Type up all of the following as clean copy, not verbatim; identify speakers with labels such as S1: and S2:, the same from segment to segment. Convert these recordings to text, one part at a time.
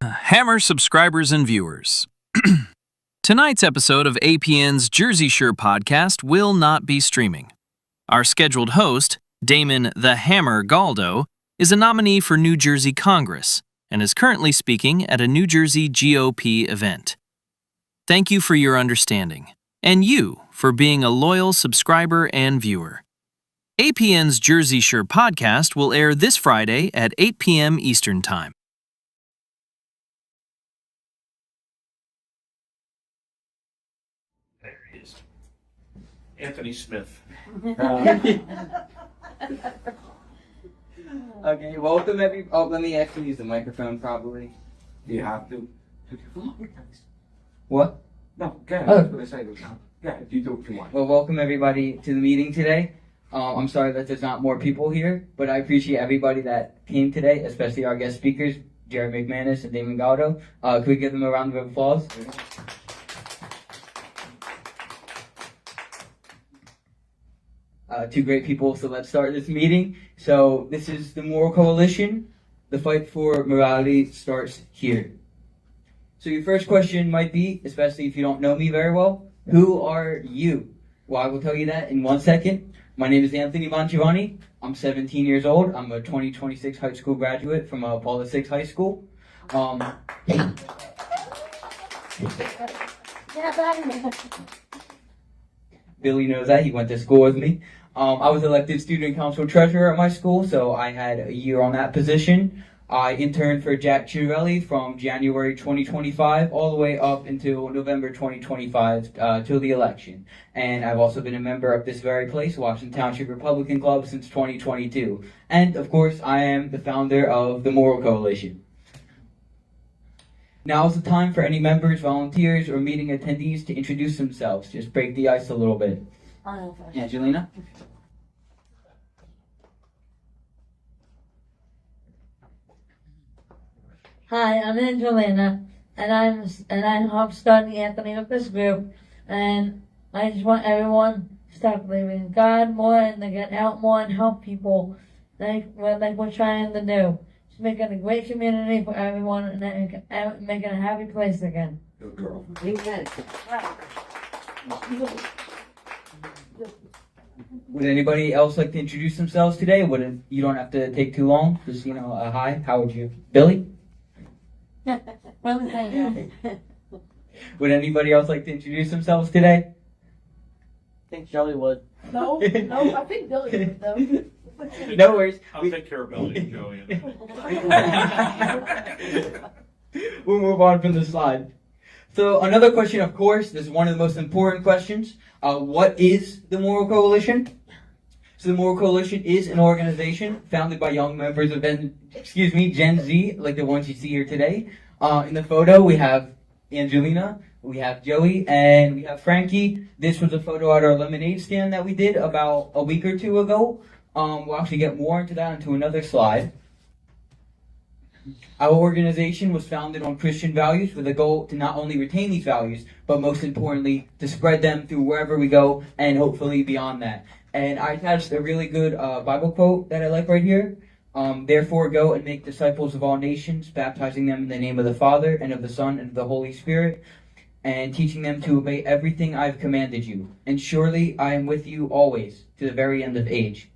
S1: Hammer subscribers and viewers. Tonight's episode of APN's Jersey Shore podcast will not be streaming. Our scheduled host, Damon the Hammer Galdo, is a nominee for New Jersey Congress and is currently speaking at a New Jersey GOP event. Thank you for your understanding, and you for being a loyal subscriber and viewer. APN's Jersey Shore podcast will air this Friday at 8 p.m. Eastern Time.
S2: There he is. Anthony Smith.
S3: Okay, welcome let me actually use the microphone probably.
S2: Do you have to?
S3: What?
S2: No, go ahead.
S3: Oh.
S2: That's what I say. Go ahead. You do what you want.
S3: Well, welcome everybody to the meeting today. I'm sorry that there's not more people here, but I appreciate everybody that came today, especially our guest speakers, Jared McManus and Damon Galdo. Could we give them a round of applause? Two great people, so let's start this meeting. So this is the Moral Coalition. The fight for morality starts here. So your first question might be, especially if you don't know me very well, who are you? Well, I will tell you that in 1 second. My name is Anthony Bongiovanni. I'm 17 years old. I'm a 2026 high school graduate from Paula 6 High School. Billy knows that. He went to school with me. I was elected student council treasurer at my school, so I had a year on that position. I interned for Jack Chiarelli from January 2025 all the way up until November 2025 till the election. And I've also been a member of this very place, Washington Township Republican Club, since 2022. And of course, I am the founder of the Moral Coalition. Now is the time for any members, volunteers, or meeting attendees to introduce themselves. Just break the ice a little bit. Angelina?
S4: Hi, I'm Angelina, and I'm starting Anthony with this group, and I just want everyone to start believing in God more and to get out more and help people like we're trying to do. Just making a great community for everyone and making a happy place again.
S2: Good girl.
S4: Amen.
S3: Would anybody else like to introduce themselves today? You don't have to take too long. Just, hi, how would you? Billy? Would anybody else like to introduce themselves today?
S5: I think Joey would.
S4: No, I think Billy would though.
S3: No worries.
S2: I'll take care of Billy and Joey.
S3: We'll move on from the slide. So another question, of course, this is one of the most important questions. What is the Moral Coalition? So the Moral Coalition is an organization founded by young members of Gen Z, like the ones you see here today. In the photo, we have Angelina, we have Joey, and we have Frankie. This was a photo at our lemonade stand that we did about a week or two ago. We'll actually get more into that into another slide. Our organization was founded on Christian values with a goal to not only retain these values, but most importantly, to spread them through wherever we go and hopefully beyond that. And I attached a really good Bible quote that I like right here. Therefore, go and make disciples of all nations, baptizing them in the name of the Father and of the Son and of the Holy Spirit, and teaching them to obey everything I've commanded you. And surely I am with you always to the very end of age.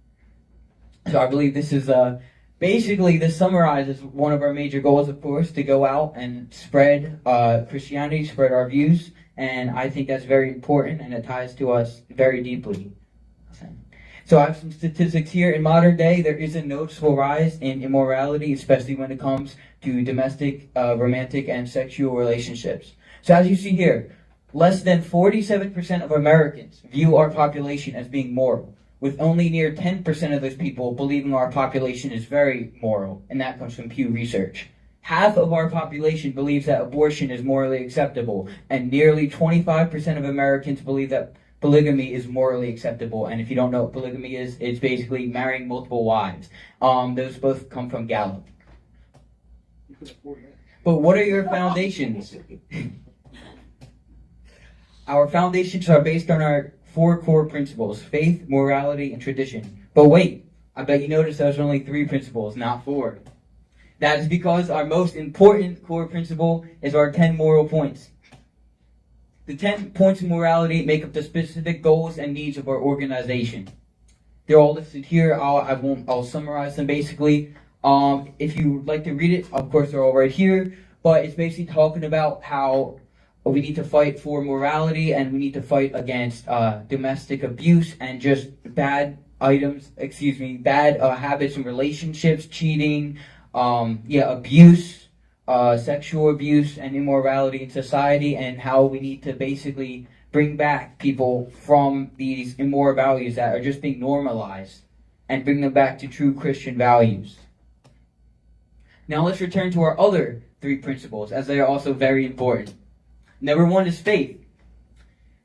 S3: So I believe this is basically, this summarizes one of our major goals, of course, to go out and spread Christianity, spread our views, and I think that's very important, and it ties to us very deeply. So I have some statistics here. In modern day, there is a noticeable rise in immorality, especially when it comes to domestic, romantic, and sexual relationships. So as you see here, less than 47% of Americans view our population as being moral, with only near 10% of those people believing our population is very moral, and that comes from Pew Research. Half of our population believes that abortion is morally acceptable, and nearly 25% of Americans believe that polygamy is morally acceptable. And if you don't know what polygamy is, it's basically marrying multiple wives. Those both come from Galdo. But what are your foundations? Our foundations are based on our 4 core principles: faith, morality, and tradition. But wait, I bet you noticed there's only 3 principles, not 4. That is because our most important core principle is our 10 moral points. The 10 points of morality make up the specific goals and needs of our organization. They're all listed here. I'll summarize them basically. If you would like to read it, of course they're all right here. But it's basically talking about how we need to fight for morality and we need to fight against domestic abuse and just bad habits in relationships, cheating, abuse, sexual abuse and immorality in society, and how we need to basically bring back people from these immoral values that are just being normalized and bring them back to true Christian values. Now let's return to our other 3 principles, as they are also very important. Number 1 is faith.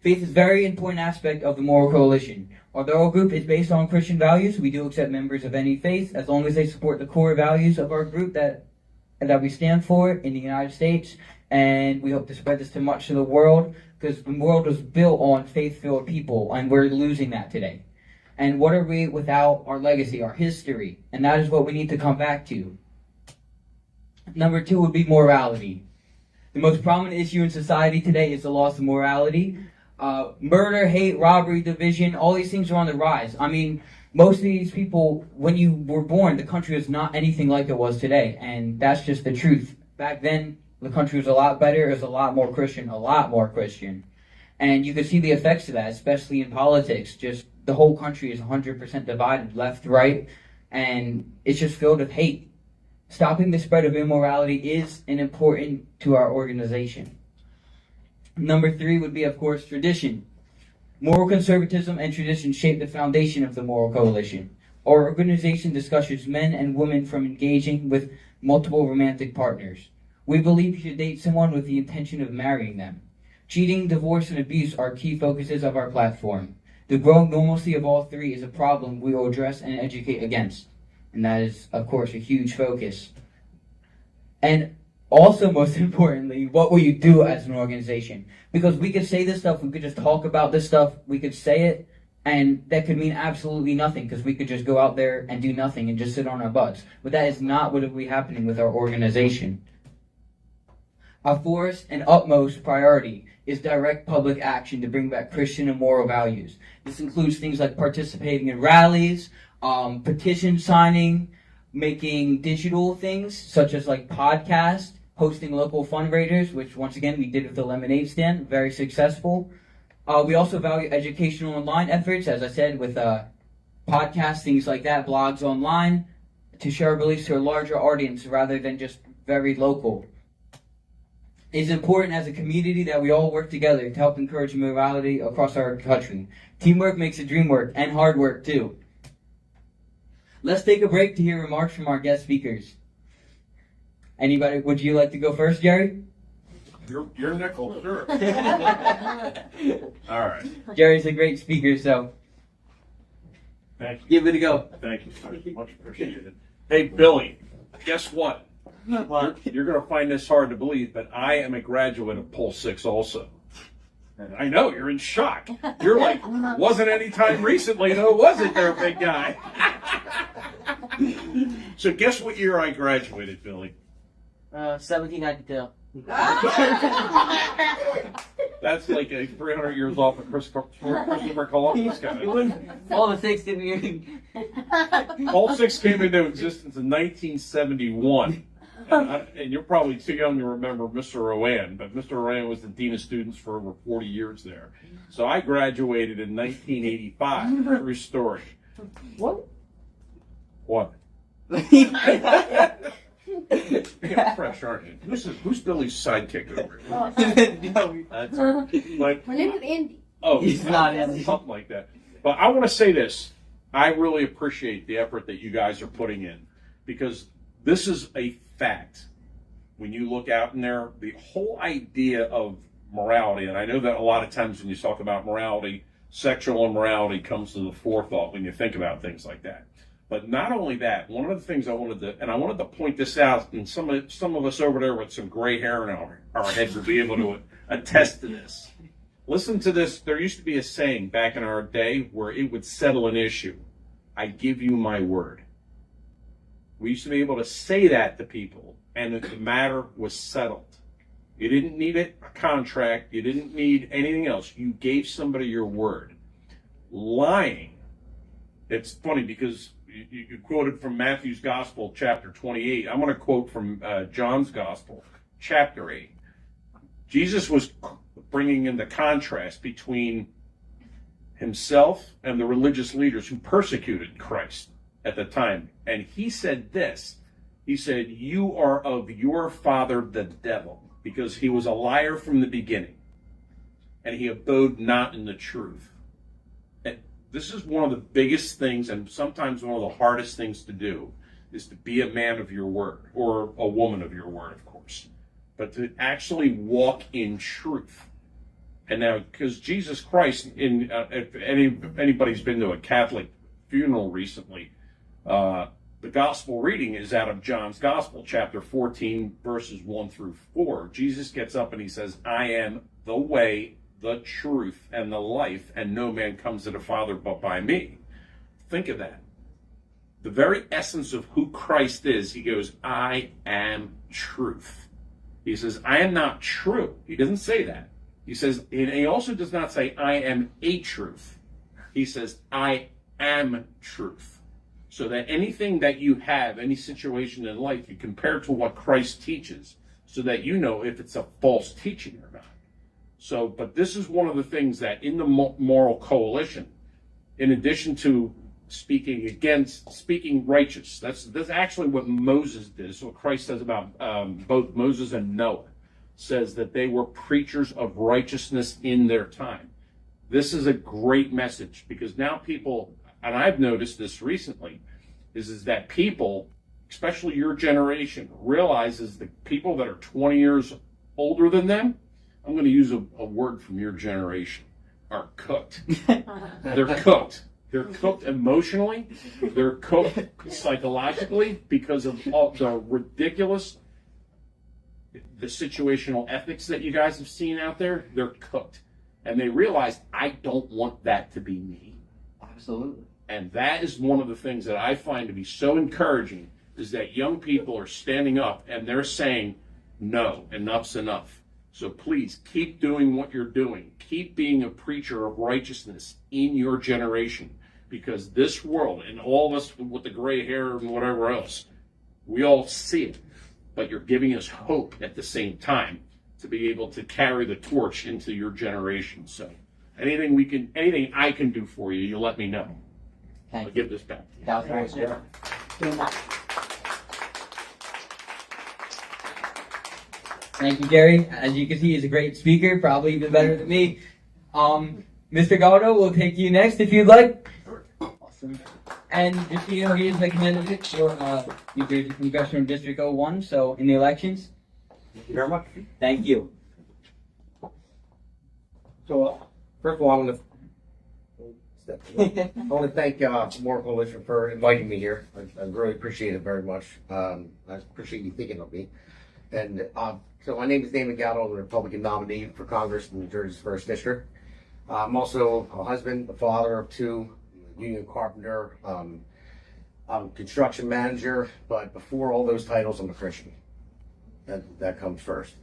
S3: Faith is a very important aspect of the Moral Coalition. Although our group is based on Christian values, we do accept members of any faith as long as they support the core values of our group that we stand for in the United States. And we hope to spread this to much of the world, because the world was built on faith-filled people, and we're losing that today. And what are we without our legacy, our history? And that is what we need to come back to. Number 2 would be morality. The most prominent issue in society today is the loss of morality. Murder, hate, robbery, division, all these things are on the rise. I mean, most of these people, when you were born, the country was not anything like it was today. And that's just the truth. Back then, the country was a lot better. It was a lot more Christian. And you could see the effects of that, especially in politics. Just the whole country is 100% divided, left, right, and it's just filled with hate. Stopping the spread of immorality is important to our organization. Number 3 would be, of course, tradition. Moral conservatism and tradition shape the foundation of the Moral Coalition. Our organization discourages men and women from engaging with multiple romantic partners. We believe you should date someone with the intention of marrying them. Cheating, divorce, and abuse are key focuses of our platform. The growing normalcy of all 3 is a problem we will address and educate against. And that is, of course, a huge focus. And also, most importantly, what will you do as an organization? Because we could say this stuff, we could just talk about this stuff, we could say it, and that could mean absolutely nothing, because we could just go out there and do nothing and just sit on our butts. But that is not what will be happening with our organization. Our fourth and utmost priority is direct public action to bring back Christian and moral values. This includes things like participating in rallies, petition signing, making digital things such as like podcasts, hosting local fundraisers, which once again we did with the lemonade stand, very successful. We also value educational online efforts, as I said, with podcasts, things like that, blogs online, to share our beliefs to a larger audience rather than just very local. It's important as a community that we all work together to help encourage morality across our country. Teamwork makes the dream work, and hard work too. Let's take a break to hear remarks from our guest speakers. Anybody, would you like to go first, Jerry?
S2: Your nickel, sure. All right.
S3: Jerry's a great speaker, so
S2: Thank you.
S3: give it a go.
S2: Thank you, sir. Much appreciated. Hey, Billy, guess what?
S5: What?
S2: You're going to find this hard to believe, but I am a graduate of Pulse 6 also. And I know, you're in shock. You're like, wasn't any time recently, though, was it there, big guy? So guess what year I graduated, Billy?
S5: 1792.
S2: That's like a 300 years off of Christopher Columbus guy.
S5: All the 60 years.
S2: Pulse 6 came into existence in 1971. And you're probably too young to remember Mr. Rowan, but Mr. Rowan was the dean of students for over 40 years there. So I graduated in 1985. True story.
S5: What?
S2: What? You're fresh, aren't you? Who's Billy's sidekick over here? Like,
S6: My name is Andy.
S2: oh,
S5: He's not Andy.
S2: something like that. But I want to say this. I really appreciate the effort that you guys are putting in, because this is a fact. When you look out in there, the whole idea of morality, and I know that a lot of times when you talk about morality, sexual immorality comes to the forethought when you think about things like that. But not only that, one of the things I wanted to point this out, and some of us over there with some gray hair in our heads will be able to attest to this. Listen to this. There used to be a saying back in our day where it would settle an issue. I give you my word. We used to be able to say that to people, and the matter was settled. You didn't need a contract. You didn't need anything else. You gave somebody your word. Lying. It's funny because you quoted from Matthew's Gospel, chapter 28. I'm going to quote from John's Gospel, chapter 8. Jesus was bringing in the contrast between himself and the religious leaders who persecuted Christ at the time. And he said this. He said, "You are of your father the devil," because he was a liar from the beginning, and he abode not in the truth. And this is one of the biggest things, and sometimes one of the hardest things to do, is to be a man of your word, or a woman of your word, of course, but to actually walk in truth. And now, because Jesus Christ, if anybody's been to a Catholic funeral recently, the gospel reading is out of John's Gospel, chapter 14, verses 1 through 4. Jesus gets up and he says, "I am the way, the truth, and the life, and no man comes to the Father but by me." Think of that. The very essence of who Christ is, he goes, "I am truth." He says, "I am not true." He doesn't say that. He says, and he also does not say, "I am a truth." He says, "I am truth." So that anything that you have, any situation in life, you compare to what Christ teaches, so that you know if it's a false teaching or not. So, but this is one of the things that in the moral coalition, in addition to speaking righteous, that's actually what Moses did. It's what Christ says about both Moses and Noah, says that they were preachers of righteousness in their time. This is a great message, because now people, and I've noticed this recently, is that people, especially your generation, realizes the people that are 20 years older than them, I'm going to use a word from your generation, are cooked. They're cooked. They're cooked emotionally. They're cooked psychologically because of all the ridiculous, the situational ethics that you guys have seen out there. They're cooked. And they realize, I don't want that to be me.
S5: Absolutely.
S2: And that is one of the things that I find to be so encouraging, is that young people are standing up and they're saying, no, enough's enough. So please keep doing what you're doing. Keep being a preacher of righteousness in your generation, because this world, and all of us with the gray hair and whatever else, we all see it, but you're giving us hope at the same time to be able to carry the torch into your generation. So anything I can do for you, you let me know. I'll give this back.
S5: That was very good.
S3: Thank you, Gary. As you can see, he's a great speaker, probably even better than me. Mr. Galdo, we'll take you next if you'd like. Awesome. And just so you know, he is the candidate for New Jersey Congressional District 01, so in the elections.
S6: Thank you very much.
S3: Thank you.
S6: So, first of all, I want to thank Moral Coalition for inviting me here. I really appreciate it very much. I appreciate you thinking of me. And so my name is Damon Galdo. I'm the Republican nominee for Congress in New Jersey's 1st District. I'm also a husband, a father of 2, union carpenter, I'm a construction manager, but before all those titles, I'm a Christian. That comes first.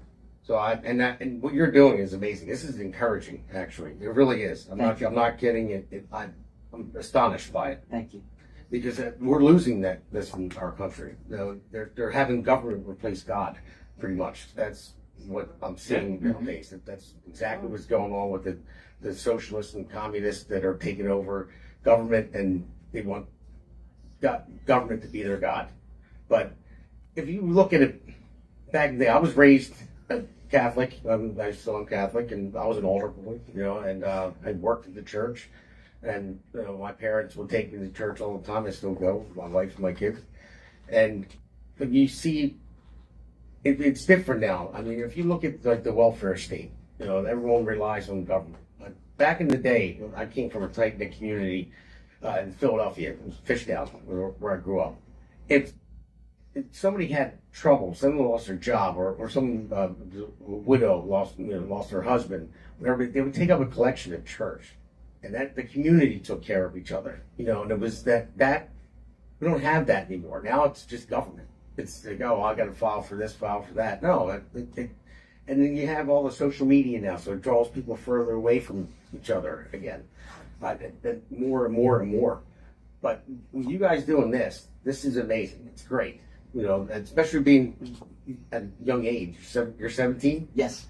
S6: So and what you're doing is amazing. This is encouraging, actually. It really is. I'm not kidding. I'm astonished by it.
S5: Thank you.
S6: Because we're losing this in our country. They're having government replace God, pretty much. That's what I'm seeing nowadays. That's exactly what's going on with the socialists and communists that are taking over government, and they want government to be their God. But if you look at it, back in the day, I was raised Catholic. I still am Catholic, and I was an altar boy, and I worked at the church. And my parents would take me to church all the time. I still go, my wife and my kids. And but you see, it's different now. I mean, if you look at the welfare state, everyone relies on government. Back in the day, I came from a tight-knit community in Philadelphia, Fishtown, where I grew up. If somebody had trouble, someone lost their job, or some widow lost her husband, whatever, they would take up a collection at church. And that the community took care of each other, and it was that We don't have that anymore. Now it's just government. It's like, oh, I got to file for this, file for that. No, and then you have all the social media now, so it draws people further away from each other again. More and more and more. But you guys doing this is amazing. It's great. You know, especially being at a young age. You're 17?
S3: Yes.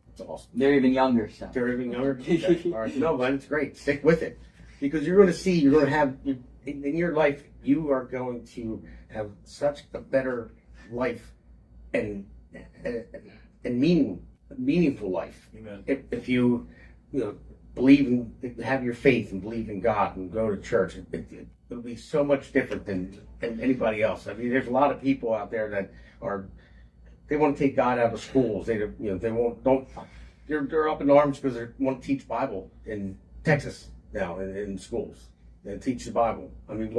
S6: That's awesome.
S3: They're even younger, so.
S6: They're even younger? Okay. All right. No, but it's great. Stick with it. Because you're going to see, you're going to have, in your life, you are going to have such a better life and meaningful life.
S2: Amen.
S6: If you believe in, have your faith and believe in God and go to church, it'll be so much different than anybody else. I mean, there's a lot of people out there that they want to take God out of schools. They're up in arms because they want to teach Bible in Texas now in schools and teach the Bible. I mean,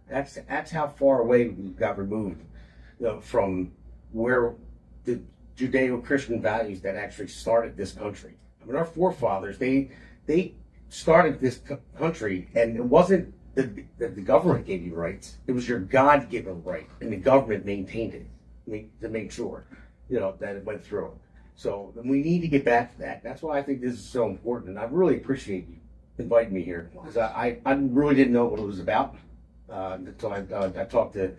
S6: that's how far away we got removed from where the Judeo-Christian values that actually started this country. I mean, our forefathers, they started this country, and it wasn't that the government gave you rights. It was your God-given right, and the government maintained it to make sure, that it went through. So we need to get back to that. That's why I think this is so important, and I really appreciate you inviting me here, because I really didn't know what it was about until I talked to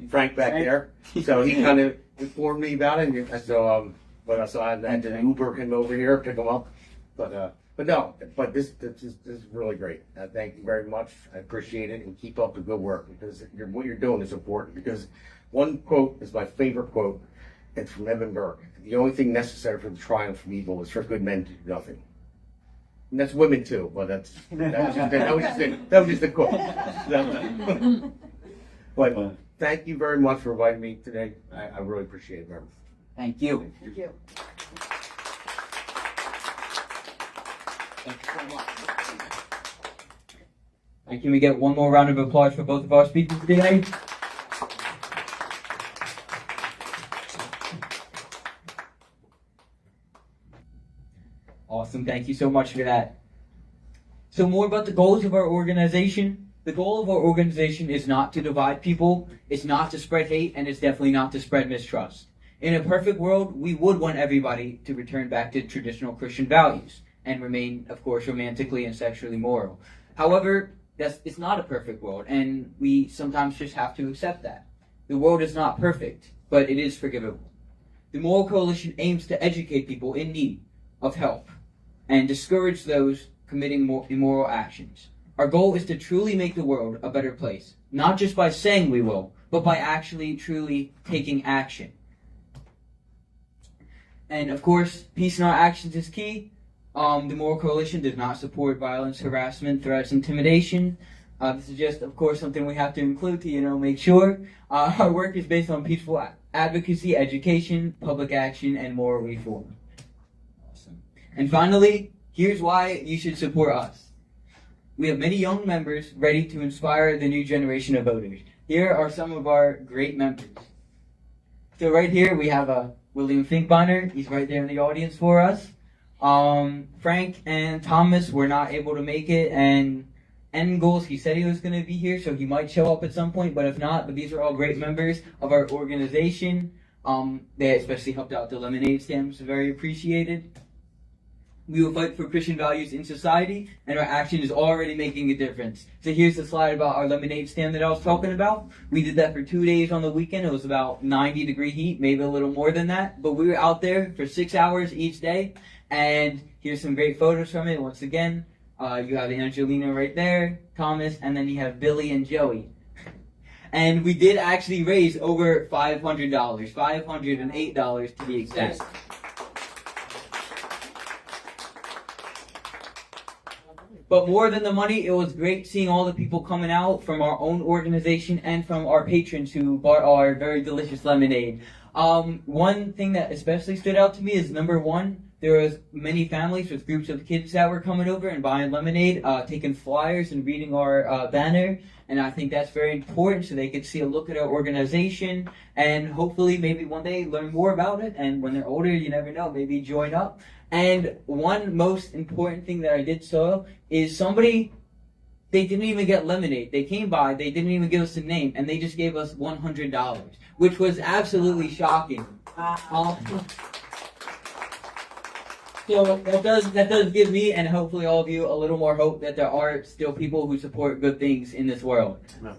S6: Frank back there. So he kind of informed me about it, and so I had to Uber him over here, pick him up. But this is really great. Thank you very much. I appreciate it, and keep up the good work, because what you're doing is important. Because one quote is my favorite quote. It's from Edmund Burke. The only thing necessary for the triumph from evil is for good men to do nothing. And that's women too, but that was just a quote. But thank you very much for inviting me today. I really appreciate it, man.
S3: Thank you.
S4: Thank you.
S3: Thank you so much. And can we get one more round of applause for both of our speakers today? Awesome. Thank you so much for that. So more about the goals of our organization. The goal of our organization is not to divide people, it's not to spread hate, and it's definitely not to spread mistrust. In a perfect world, we would want everybody to return back to traditional Christian values and remain, of course, romantically and sexually moral. However, it's not a perfect world, and we sometimes just have to accept that. The world is not perfect, but it is forgivable. The Moral Coalition aims to educate people in need of help and discourage those committing immoral actions. Our goal is to truly make the world a better place, not just by saying we will, but by actually truly taking action. And of course, peace in our actions is key. The Moral Coalition does not support violence, harassment, threats, intimidation. This is just, of course, something we have to include to, make sure. Our work is based on peaceful advocacy, education, public action, and moral reform. Awesome. And finally, here's why you should support us. We have many young members ready to inspire the new generation of voters. Here are some of our great members. So right here we have William Finkbeiner. He's right there in the audience for us. Frank and Thomas were not able to make it, and Engels, he said he was going to be here, so he might show up at some point, but if not, but these are all great members of our organization. They especially helped out the lemonade stand, which is very appreciated. We will fight for Christian values in society, and our action is already making a difference. So here's the slide about our lemonade stand that I was talking about. We did that for 2 days on the weekend. It was about 90-degree heat, maybe a little more than that. But we were out there for 6 hours each day, and here's some great photos from it. Once again, you have Angelina right there, Thomas, and then you have Billy and Joey. And we did actually raise over $500, $508 to be exact. But more than the money, it was great seeing all the people coming out from our own organization and from our patrons who bought our very delicious lemonade. One thing that especially stood out to me is number one, there was many families with groups of kids that were coming over and buying lemonade, taking flyers and reading our banner. And I think that's very important so they could see a look at our organization and hopefully maybe one day learn more about it. And when they're older, you never know, maybe join up. And one most important thing that I did saw is they they didn't even get lemonade. They came by, they didn't even give us a name, and they just gave us $100, which was absolutely shocking. So that does give me, and hopefully all of you, a little more hope that there are still people who support good things in this world.
S6: I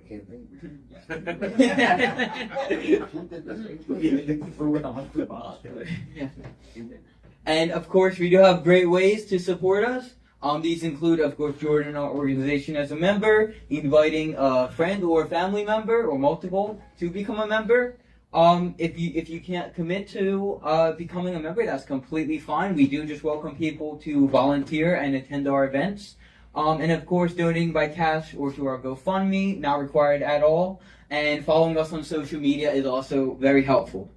S6: can't think.
S3: And of course, we do have great ways to support us. These include, of course, joining our organization as a member, inviting a friend or a family member or multiple to become a member. If you can't commit to becoming a member, that's completely fine. We do just welcome people to volunteer and attend our events. And of course, donating by cash or to our GoFundMe, not required at all. And following us on social media is also very helpful.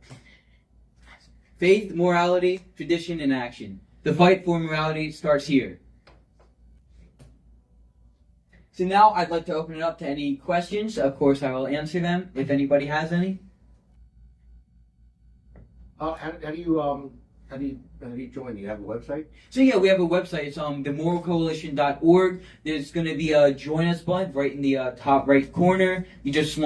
S3: Faith, morality, tradition, and action. The fight for morality starts here. So now I'd like to open it up to any questions. Of course, I will answer them if anybody has any.
S6: How do you join? Do you have a website?
S3: So yeah, we have a website. It's themoralcoalition.org. There's going to be a join us button right in the top right corner. You just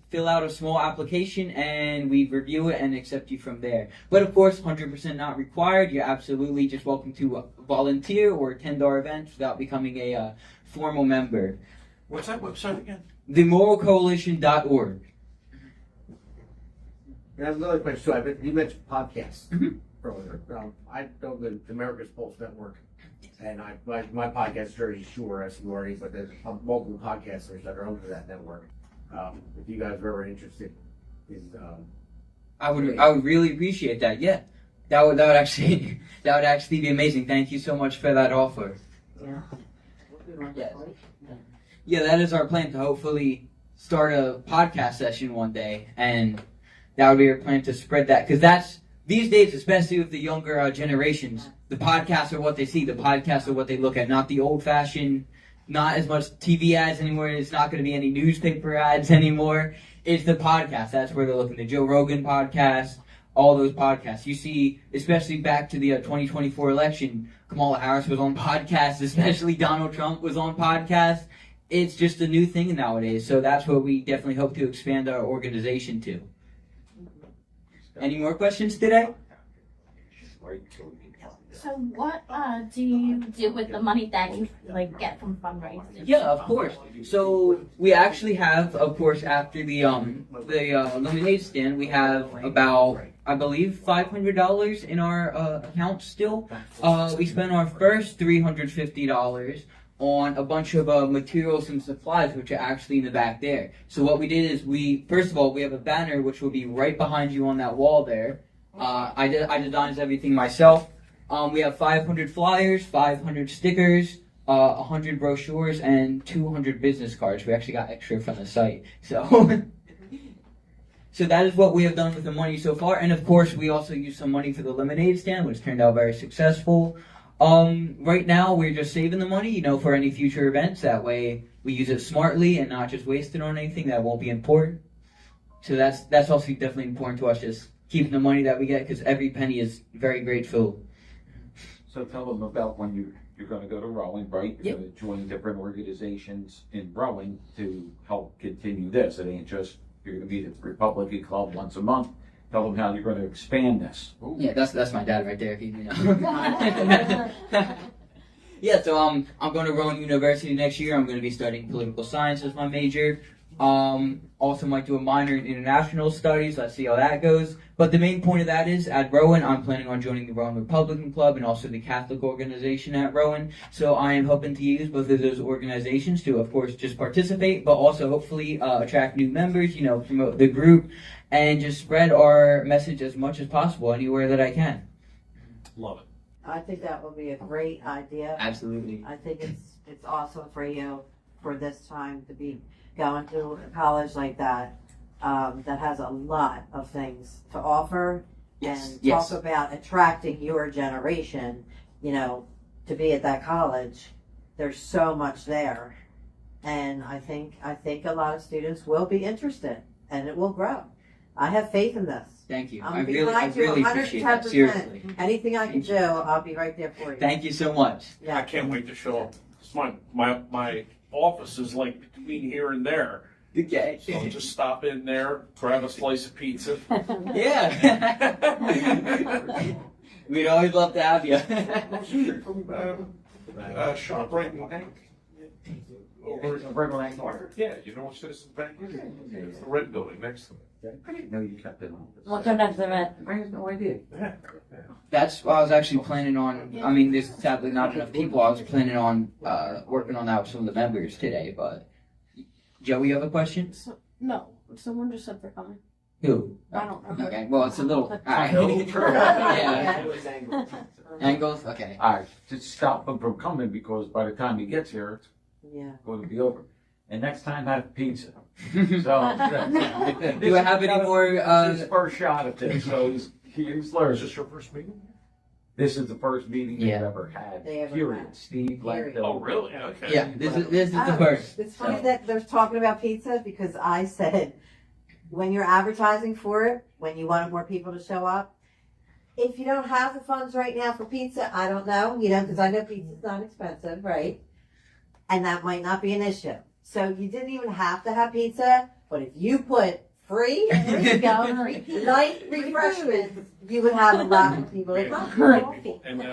S3: fill out a small application and we review it and accept you from there. But of course, 100% not required. You're absolutely just welcome to volunteer or attend our events without becoming a formal member.
S2: What's that website again?
S3: Themoralcoalition.org.
S6: And I have another question too. You mentioned podcasts earlier. I know the America's Pulse Network, and my podcast is Jersey Shore, as you already, but there's multiple podcasters that are under that network. If you guys are ever interested,
S3: I would really appreciate that. Yeah, that would actually be amazing. Thank you so much for that offer.
S4: Yeah.
S3: Yes. Yeah, that is our plan to hopefully start a podcast session one day, and that would be our plan to spread that, because that's these days, especially with the younger generations, the podcasts are what they see. The podcasts are what they look at, not the old-fashioned, not as much TV ads anymore. It's not going to be any newspaper ads anymore. It's the podcast. That's where they're looking. The Joe Rogan podcast, all those podcasts. You see, especially back to the 2024 election, Kamala Harris was on podcasts, especially Donald Trump was on podcasts. It's just a new thing nowadays. So that's what we definitely hope to expand our organization to. Any more questions today?
S7: So what do you do with the money that you get from fundraising?
S3: Yeah, of course. So we actually have, of course, after the lemonade stand, we have about, I believe, $500 in our account still. We spent our first $350 on a bunch of materials and supplies, which are actually in the back there. So what we did is first of all, we have a banner which will be right behind you on that wall there. I designed everything myself. We have 500 flyers, 500 stickers, 100 brochures, and 200 business cards. We actually got extra from the site. So, so that is what we have done with the money so far. And of course, we also used some money for the lemonade stand, which turned out very successful. Right now, we're just saving the money, for any future events. That way, we use it smartly and not just waste it on anything that won't be important. So that's also definitely important to us, just keeping the money that we get, because every penny is very grateful.
S8: So tell them about when you're going to go to rowing, right? You're
S3: Yep.
S8: going to join different organizations in rowing to help continue this. It ain't just you're going to meet at the Republican Club once a month. Tell them how you're going to expand this.
S3: Ooh. Yeah, that's my dad right there. If you know. Yeah, so I'm going to Rowan University next year. I'm going to be studying political science as my major. Also might do a minor in international studies. Let's see how that goes. But the main point of that is, at Rowan, I'm planning on joining the Rowan Republican Club and also the Catholic organization at Rowan. So I am hoping to use both of those organizations to, of course, just participate, but also hopefully attract new members, promote the group, and just spread our message as much as possible anywhere that I can.
S2: Love it.
S9: I think that would be a great idea.
S3: Absolutely.
S9: I think it's awesome for you for this time to be going to a college like that that has a lot of things to offer and
S3: Yes.
S9: talk about attracting your generation, to be at that college. There's so much there, and I think a lot of students will be interested, and it will grow. I have faith in this.
S3: Thank you.
S9: I'm
S3: I
S9: behind you
S3: really appreciate that.
S9: 110%.
S3: Seriously.
S9: Anything I can do, I'll be right there for you.
S3: Thank you so much.
S2: I
S9: Yeah.
S2: can't wait to show up. It's my office is like between here and there.
S3: Okay.
S2: So I'll just stop in there, grab a slice of pizza.
S3: Yeah. We'd always love to have you.
S2: Shop right in over yeah, you know what Citizens Bank is? It's the red building next to it.
S8: I didn't know you kept it on.
S4: What's our next event?
S8: I had no idea.
S2: Yeah.
S3: That's what I was actually planning on. I mean, there's sadly not enough people. I was planning on working on that with some of the members today. But Joey, you have a question?
S7: No, someone just said they're coming.
S3: Who?
S7: I don't know.
S3: Okay. Well, it's a little. Alright.
S8: Yeah.
S3: Yeah. Angles. Okay.
S8: All right, just stop him from coming because by the time he gets here,
S9: Yeah.
S8: it's going to be over. And next time, have pizza. So,
S3: Do I have any more?
S8: This is his first shot at this, so he's learned.
S2: Is this your first meeting?
S8: This is the first meeting they've
S3: Yeah.
S8: ever had.
S9: They ever
S8: Period.
S9: had.
S8: Steve
S9: Period.
S8: Galdo.
S2: Oh, really? Okay.
S3: Yeah. This is the
S9: Oh,
S3: first.
S9: It's funny
S3: So.
S9: that they're talking about pizza because I said when you're advertising for it, when you wanted more people to show up, if you don't have the funds right now for pizza, I don't know, because I know pizza's not expensive, right? And that might not be an issue. So you didn't even have to have pizza, but if you put free, there you go, light refreshments, you would have a lot of people that come.
S2: And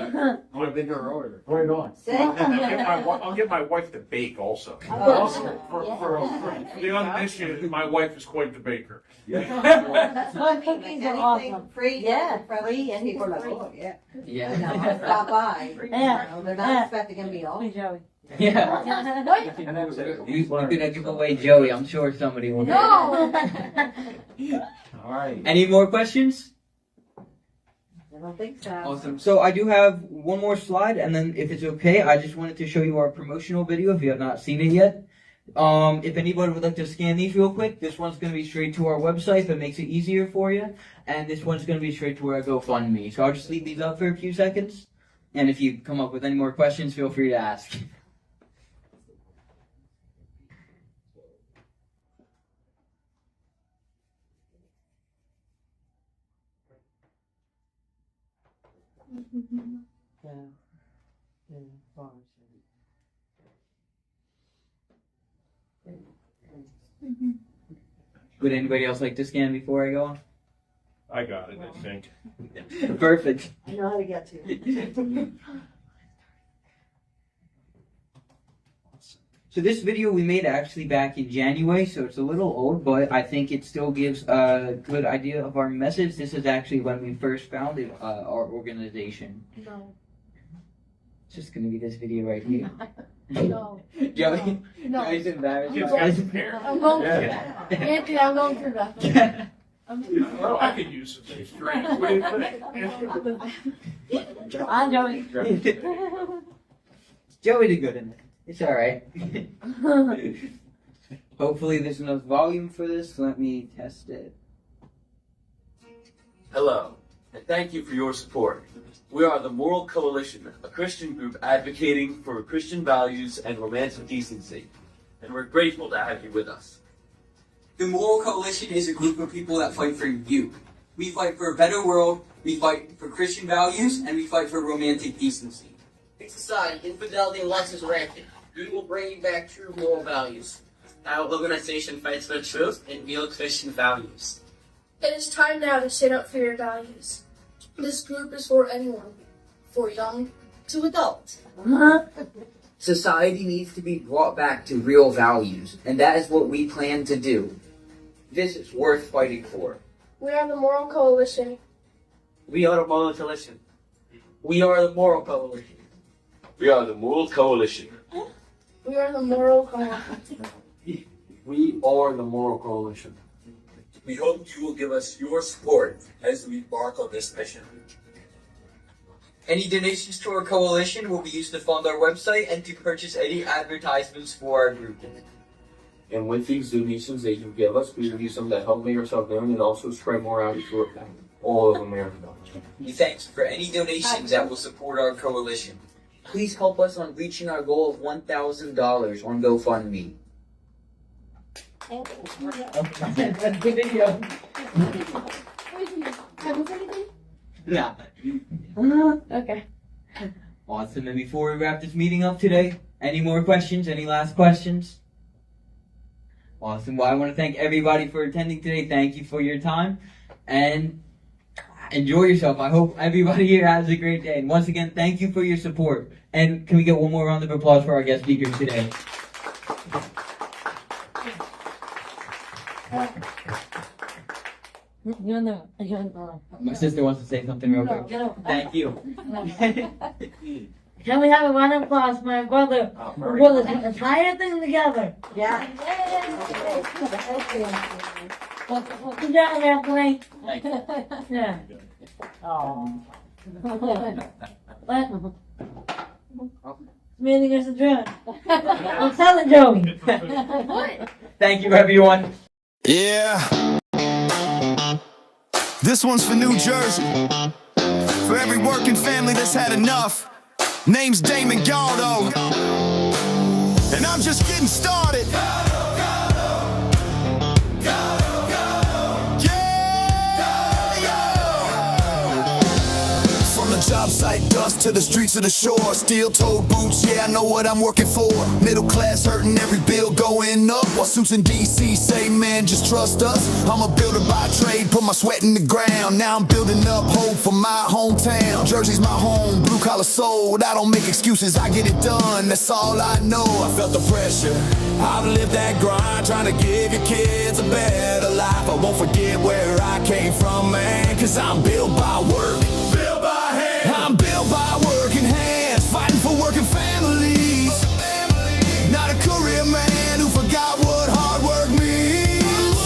S8: I've been your order. Right on.
S9: See?
S2: I'll get my wife to bake also.
S9: Oh,
S2: For the uninitiated, my wife is quite the baker.
S4: My cookies are awesome.
S9: Anything free,
S4: Yeah,
S9: free, and people are like,
S4: free.
S9: oh, yeah.
S3: Yeah.
S9: You know, stop by.
S4: Yeah.
S9: They're not expecting a meal.
S4: Hey, Joey.
S3: Yeah.
S8: And that was it.
S3: You're gonna give away Joey. I'm sure somebody will.
S4: No.
S8: All right.
S3: Any more questions?
S9: I don't think so.
S3: Awesome. So I do have one more slide, and then if it's okay, I just wanted to show you our promotional video if you have not seen it yet. If anybody would like to scan these real quick, this one's going to be straight to our website if it makes it easier for you, and this one's going to be straight to our GoFundMe. So I'll just leave these up for a few seconds, and if you come up with any more questions, feel free to ask. Would anybody else like to scan before I go on?
S2: I got it, I think.
S3: Perfect.
S9: I know how to get to you.
S3: So this video we made actually back in January, so it's a little old, but I think it still gives a good idea of our message. This is actually when we first founded our organization.
S4: No.
S3: It's just gonna be this video right here.
S4: No.
S3: Joey,
S4: No.
S3: Joey's embarrassed.
S2: Kids
S3: by
S2: got
S3: this.
S2: prepared.
S4: I'm going through
S3: Yeah.
S4: that. Anthony, I'm going through that.
S2: Well, I could use some strength. What do you think?
S4: I'm Joey.
S3: Joey did good in it. It's alright. Hopefully there's enough volume for this. Let me test it.
S10: Hello, and thank you for your support. We are the Moral Coalition, a Christian group advocating for Christian values and romantic decency, and we're grateful to have you with us.
S11: The Moral Coalition is a group of people that fight for you. We fight for a better world, we fight for Christian values, and we fight for romantic decency.
S12: In society, infidelity and lust is rampant. We will bring you back true moral values. Our organization fights for truth and real Christian values.
S13: It is time now to stand up for your values. This group is for anyone, for young to adult.
S11: Society needs to be brought back to real values, and that is what we plan to do. This is worth fighting for.
S13: We are the Moral Coalition.
S12: We are the Moral Coalition. We are the Moral Coalition.
S10: We are the Moral Coalition.
S13: We are the Moral Coalition.
S10: We are the Moral Coalition.
S11: We hope you will give us your support as we embark on this mission. Any donations to our coalition will be used to fund our website and to purchase any advertisements for our group.
S10: And with these donations that you give us, we will use them to help make ourselves known and also spread more out to all of America.
S11: We thank you for any donations that will support our coalition. Please help us on reaching our goal of $1,000 on GoFundMe.
S3: Good video. Nah.
S4: Okay.
S3: Awesome. And before we wrap this meeting up today, any more questions? Any last questions? Awesome. Well, I want to thank everybody for attending today. Thank you for your time. And enjoy yourself. I hope everybody here has a great day. And once again, thank you for your support. And can we get one more round of applause for our guest speakers today? My sister wants to say something real quick. Thank you.
S4: Can we have a round of applause for my brother? Who put this entire thing together?
S9: Yeah.
S4: Good job, Anthony. Yeah. Meeting is adjourned. I'm telling Joey.
S3: Thank you, everyone.
S14: Yeah. This one's for New Jersey. For every working family that's had enough. Name's Damon Galdo. And I'm just getting started. Job site dust to the streets of the shore. Steel-toed boots, yeah, I know what I'm working for. Middle class hurting, every bill going up. While suits in D.C. say, man, just trust us. I'm a builder by trade, put my sweat in the ground. Now I'm building up hope for my hometown. Jersey's my home, blue-collar soul. I don't make excuses, I get it done, that's all I know. I felt the pressure, I've lived that grind, trying to give your kids a better life. I won't forget where I came from, man, cause I'm built by work. I'm built by working hands, fighting for working families. Not a career man who forgot what hard work means.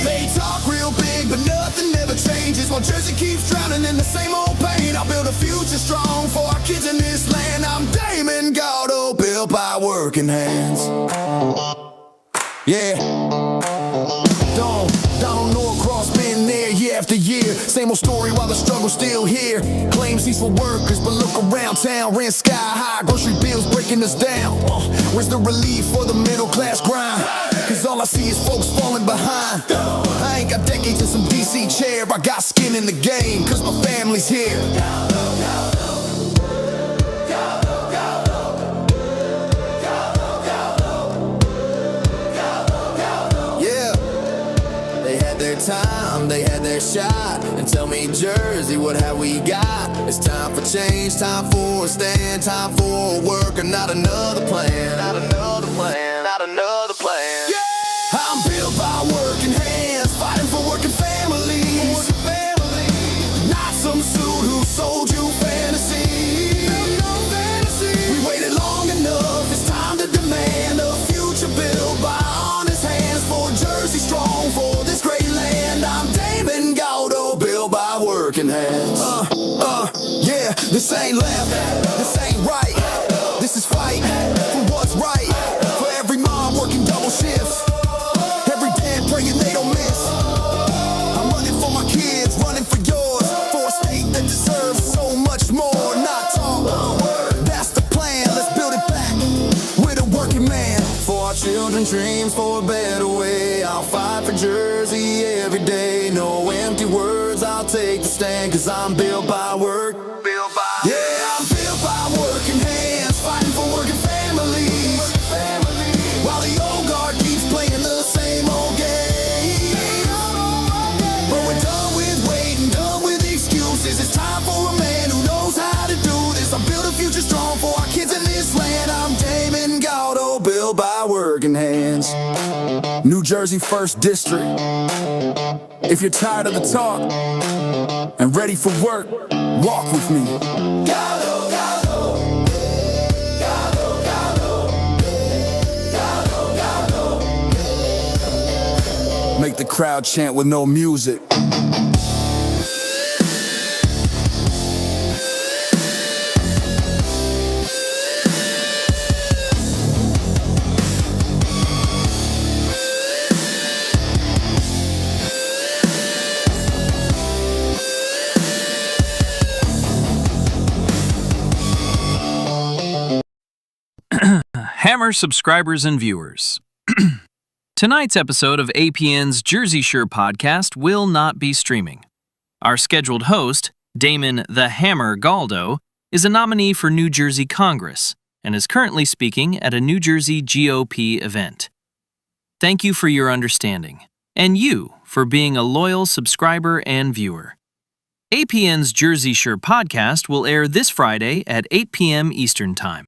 S14: They talk real big, but nothing ever changes. While Jersey keeps drowning in the same old pain, I'll build a future strong for our kids in this land. I'm Damon Galdo, built by working hands. Yeah. Donald Norcross been there year after year. Same old story while the struggle's still here. Claims he's for workers, but look around town. Rent sky high, grocery bills breaking us down. Where's the relief for the middle class grind? Cause all I see is folks falling behind. I ain't got decades in some DC chair. I got skin in the game, cause my family's here. Time, they had their shot. And tell me, Jersey, what have we got? It's time for change, time for a stand, time for a work, and not another plan. Not another plan, not another plan. Yeah! I'm built by working hands, fighting for working families. Not some suit who sold you fantasy. We waited long enough, it's time to demand a future built by honest hands. For Jersey strong, for this great land. I'm Damon Galdo, built by working hands. Yeah, this ain't left, this ain't right. This is fight for what's right. For every mom working double shifts, every dad praying they don't miss. I'm running for my kids, running for yours, for a state that deserves so much more. Not talk, that's the plan. Let's build it back with a working man. For our children's dreams, for a better way. I'll fight for Jersey every day. No empty words, I'll take the stand. Cause I'm built by work. Yeah, I'm built by working hands, fighting for working families. While the old guard keeps playing the same old game. But we're done with waiting, done with excuses. It's time for a man who knows how to do this. I'll build a future strong for our kids in this land. I'm Damon Galdo, built by working hands. New Jersey 1st District. If you're tired of the talk and ready for work, walk with me. Galdo, Galdo. Galdo, Galdo. Galdo, Galdo. Make the crowd chant with no music.
S1: Hammer subscribers and viewers. Tonight's episode of APN's Jersey Shore podcast will not be streaming. Our scheduled host, Damon the Hammer Galdo, is a nominee for New Jersey Congress and is currently speaking at a New Jersey GOP event. Thank you for your understanding, and you for being a loyal subscriber and viewer. APN's Jersey Shore podcast will air this Friday at 8 p.m. Eastern Time.